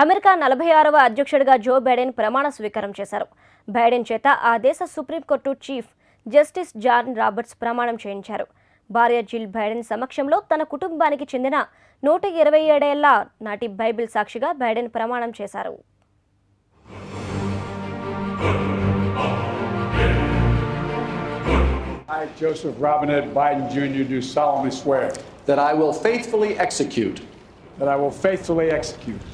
America 46వ అధ్యక్షుడిగా జో Biden ప్రమాణ స్వీకారం చేశారు. బైడెన్ చేత ఆ దేశ supreme court chief justice John Roberts ప్రమాణం చేయించారు. భార్య జిల్ బైడెన్ సమక్షంలో తన కుటుంబానికి చెందిన 127 ఏళ్ల నాటి బైబిల్ సాక్షిగా బైడెన్ ప్రమాణం చేశారు. I, Joseph Robinette Biden Jr., do solemnly swear that I will faithfully execute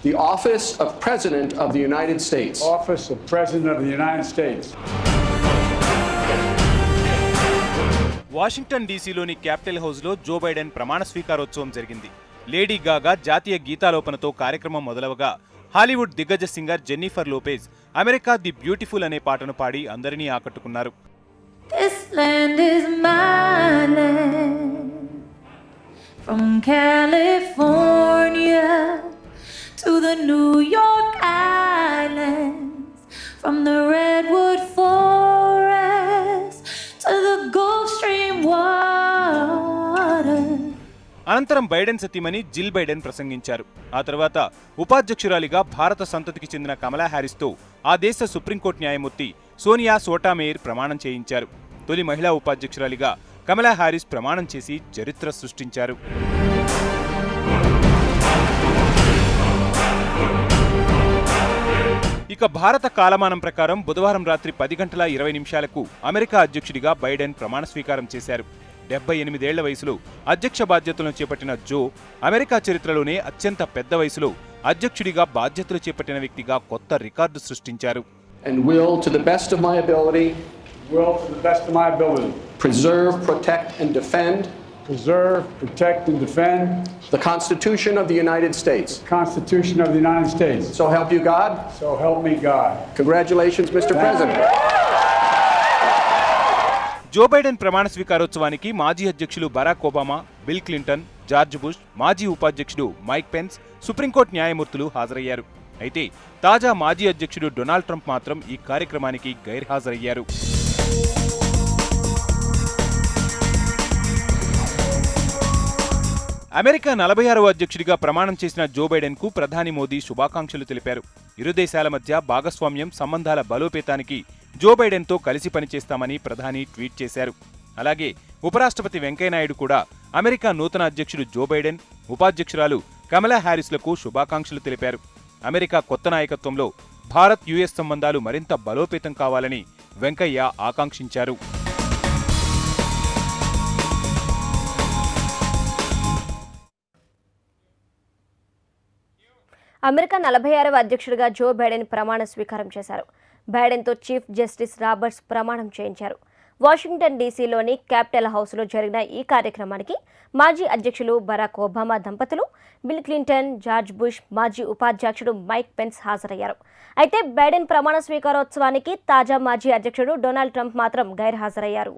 the office of President of the United States. Office of President of the United States. Washington డీసీలోని capital హౌస్లో Joe Biden ప్రమాణ స్వీకారోత్సవం జరిగింది. Lady Gaga జాతీయ గీతాలోపనతో కార్యక్రమం మొదలవగా Hollywood దిగ్గజ singer Jennifer Lopez America the beautiful అనే పాటను పాడి అందరినీ ఆకట్టుకున్నారు. This land is my land, from California to the New York Islands, from the Redwood Forest to the Gulf Stream water. అనంతరం బైడెన్ సతీమణి జిల్ బైడెన్ ప్రసంగించారు. ఆ తర్వాత ఉపాధ్యక్షురాలిగా భారత సంతతికి చెందిన కమలా హ్యారిస్తో ఆ దేశ సుప్రీంకోర్టు న్యాయమూర్తి సోనియా సోటామేయర్ ప్రమాణం చేయించారు. తొలి మహిళా ఉపాధ్యక్షురాలిగా కమలా హ్యారిస్ ప్రమాణం చేసి చరిత్ర సృష్టించారు. ఇక భారత కాలమానం ప్రకారం బుధవారం రాత్రి 10 గంటల 20 నిమిషాలకు అమెరికా అధ్యక్షుడిగా బైడెన్ ప్రమాణ స్వీకారం చేశారు. 78 ఏళ్ల వయసులో అధ్యక్ష బాధ్యతలను చేపట్టిన జో అమెరికా చరిత్రలోనే అత్యంత పెద్ద వయసులో అధ్యక్షుడిగా బాధ్యతలు చేపట్టిన వ్యక్తిగా కొత్త రికార్డు సృష్టించారు. And will to the best of my ability preserve, protect and defend the Constitution of the United States. So help you God. So help me God. Congratulations, Mr. President. Joe Biden ప్రమాణ స్వీకారోత్సవానికి మాజీ అధ్యక్షులు Barack Obama, Bill Clinton, George Bush, మాజీ ఉపాధ్యక్షుడు Mike Pence, supreme court న్యాయమూర్తులు హాజరయ్యారు. అయితే తాజా మాజీ అధ్యక్షుడు డొనాల్డ్ ట్రంప్ మాత్రం ఈ కార్యక్రమానికి గైర్హాజరయ్యారు. అమెరికా 46వ అధ్యక్షుడిగా ప్రమాణం చేసిన జో బైడెన్ కు ప్రధాని మోదీ శుభాకాంక్షలు తెలిపారు. ఇరు దేశాల మధ్య భాగస్వామ్యం, సంబంధాల బలోపేతానికి జో బైడెన్తో కలిసి పనిచేస్తామని ప్రధాని ట్వీట్ చేశారు. అలాగే ఉపరాష్ట్రపతి వెంకయ్యనాయుడు కూడా అమెరికా నూతన అధ్యక్షుడు జో బైడెన్, ఉపాధ్యక్షురాలు కమలా హ్యారిస్లకు శుభాకాంక్షలు తెలిపారు. అమెరికా కొత్త నాయకత్వంలో భారత్ యుఎస్ సంబంధాలు మరింత బలోపేతం కావాలని వెంకయ్య ఆకాంక్షించారు. అమెరికా 46వ అధ్యక్షుడిగా జో బైడెన్ ప్రమాణ స్వీకారం చేశారు. బైడెన్తో చీఫ్ జస్టిస్ రాబర్ట్స్ ప్రమాణం చేయించారు. వాషింగ్టన్ డీసీలోని క్యాపిటల్ హౌస్లో జరిగిన ఈ కార్యక్రమానికి మాజీ అధ్యక్షులు బరాక్ ఒబామా దంపతులు, బిల్ క్లింటన్, జార్జ్ బుష్, మాజీ ఉపాధ్యక్షుడు మైక్ పెన్స్ హాజరయ్యారు. అయితే బైడెన్ ప్రమాణ స్వీకారోత్సవానికి తాజా మాజీ అధ్యక్షుడు డొనాల్డ్ ట్రంప్ మాత్రం గైర్హాజరయ్యారు.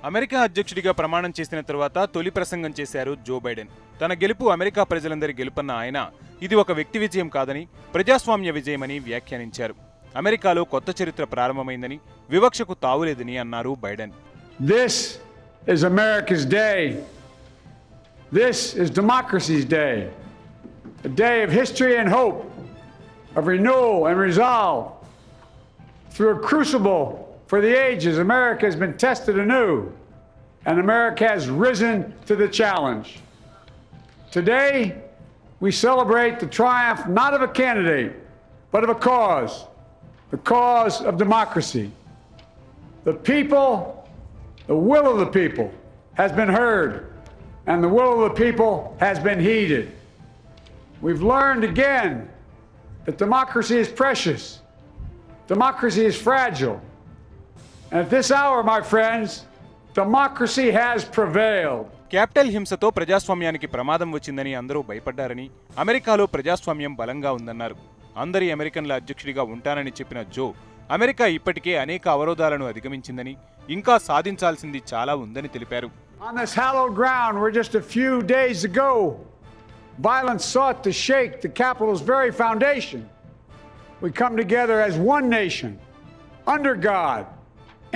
అమెరికా అధ్యక్షుడిగా ప్రమాణం చేసిన తరువాత తొలి ప్రసంగం చేశారు జో బైడెన్. తన గెలుపు అమెరికా ప్రజలందరి గెలుపన్న ఆయన ఇది ఒక వ్యక్తి విజయం కాదని, ప్రజాస్వామ్య విజయమని వ్యాఖ్యానించారు. అమెరికాలో కొత్త చరిత్ర ప్రారంభమైందని, వివక్షకు తావులేదని అన్నారు Biden. This is America's day. This is democracy's day. A day of history and hope, of renewal and resolve. Through a crucible for the ages, America has been tested anew, and America has risen to the challenge. Today, we celebrate the triumph not of a candidate, but of a cause, the cause of democracy. The people, the will of the people has been heard, and the will of the people has been heeded. We've learned again that democracy is precious, democracy is fragile. And at this hour, my friends, democracy has prevailed. Capital హింసతో ప్రజాస్వామ్యానికి ప్రమాదం వచ్చిందని అందరూ భయపడ్డారని, అమెరికాలో ప్రజాస్వామ్యం బలంగా ఉందన్నారు. అందరి అమెరికన్ల అధ్యక్షుడిగా ఉంటానని చెప్పిన జో, అమెరికా ఇప్పటికే అనేక అవరోధాలను అధిగమించిందని, ఇంకా సాధించాల్సింది చాలా ఉందని తెలిపారు. On this hallowed ground where just a few days ago violence sought to shake the Capitol's very foundation, we come together as one nation, under God,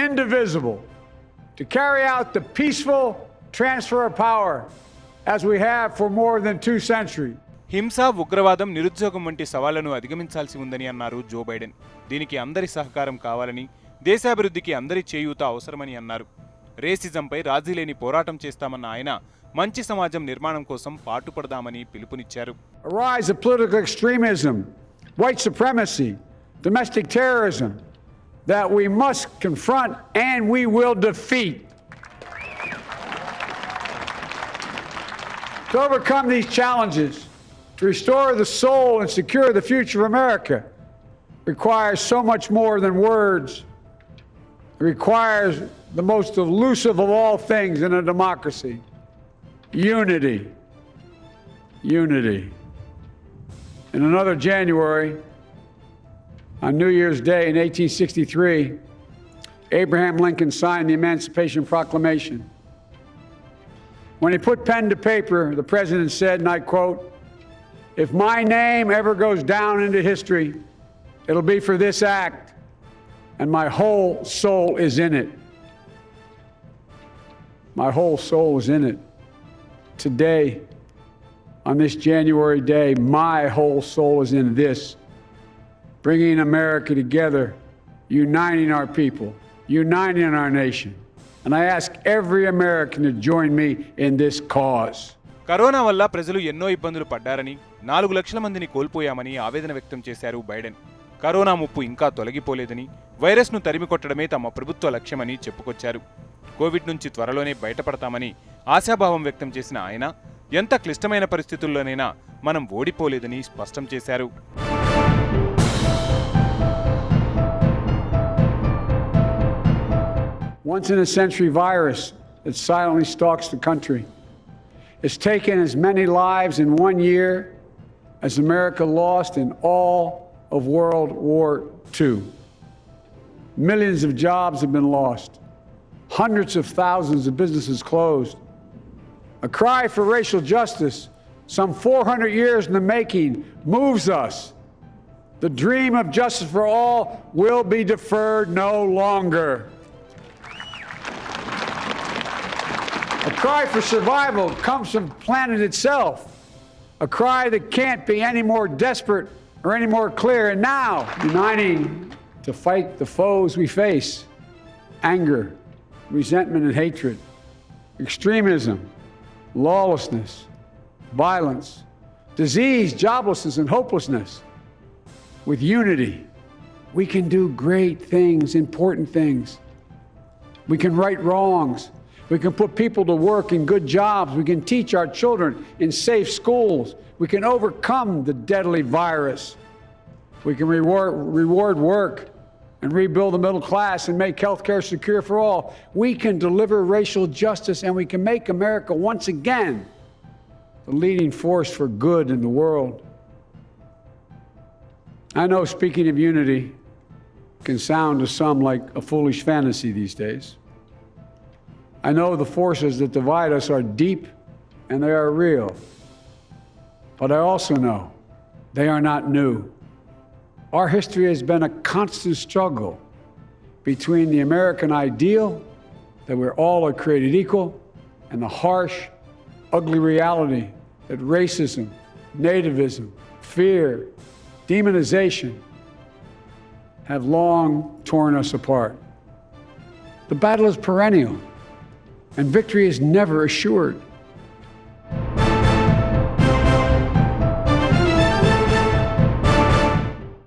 indivisible, to carry out the peaceful transfer of power as we have for more than 2 centuries. హింస, ఉగ్రవాదం, నిరుద్యోగం వంటి సవాళ్లను అధిగమించాల్సి ఉందని అన్నారు Joe Biden. దీనికి అందరి సహకారం కావాలని, దేశాభివృద్ధికి అందరి చేయూత అవసరమని అన్నారు. రేసిజంపై రాజీలేని పోరాటం చేస్తామన్న ఆయన మంచి సమాజం నిర్మాణం కోసం పాటుపడదామని పిలుపునిచ్చారు. A rise of political extremism, white supremacy, domestic terrorism that we must confront and we will defeat. To overcome these challenges, to restore the soul and secure the future of America requires so much more than words. It requires the most elusive of all things in a democracy: unity. Unity. In another January, on New Year's Day in 1863, Abraham Lincoln signed the Emancipation Proclamation. When he put pen to paper, the president said, and I quote, "If my name ever goes down into history, it'll be for this act, and my whole soul is in it." My whole soul is in it. Today, on this January day, my whole soul is in this, bringing America together, uniting our people, uniting our nation. And I ask every American to join me in this cause. Corona వల్ల ప్రజలు ఎన్నో ఇబ్బందులు పడ్డారని, 4 లక్షల మందిని కోల్పోయామని ఆవేదన వ్యక్తం చేశారు Biden. Corona ముప్పు ఇంకా తొలగిపోలేదని, వైరస్ను తరిమికొట్టడమే తమ ప్రభుత్వ లక్ష్యమని చెప్పుకొచ్చారు. కోవిడ్ నుంచి త్వరలోనే బయటపడతామని ఆశాభావం వ్యక్తం చేసిన ఆయన ఎంత క్లిష్టమైన పరిస్థితుల్లోనైనా మనం ఓడిపోలేదని స్పష్టం చేశారు. Once-in-a-century virus that silently stalks the country. It's taken as many lives in 1 year as America lost in all of World War II. Millions of jobs have been lost. Hundreds of thousands of businesses closed. A cry for racial justice, some 400 years in the making, moves us. The dream of justice for all will be deferred no longer. A cry for survival comes from the planet itself. A cry that can't be any more desperate or any more clear. And now, uniting to fight the foes we face: anger, resentment and hatred, extremism, lawlessness, violence, disease, joblessness, and hopelessness. With unity, we can do great things, important things. We can right wrongs. We can put people to work in good jobs. We can teach our children in safe schools. We can overcome the deadly virus. We can reward work and rebuild the middle class and make healthcare secure for all. We can deliver racial justice, and we can make America once again the leading force for good in the world. I know speaking of unity can sound to some like a foolish fantasy these days. I know the forces that divide us are deep and they are real. But I also know they are not new. Our history has been a constant struggle between the American ideal that we're all are created equal and the harsh, ugly reality that racism, nativism, fear, demonization have long torn us apart. The battle is perennial, and victory is never assured.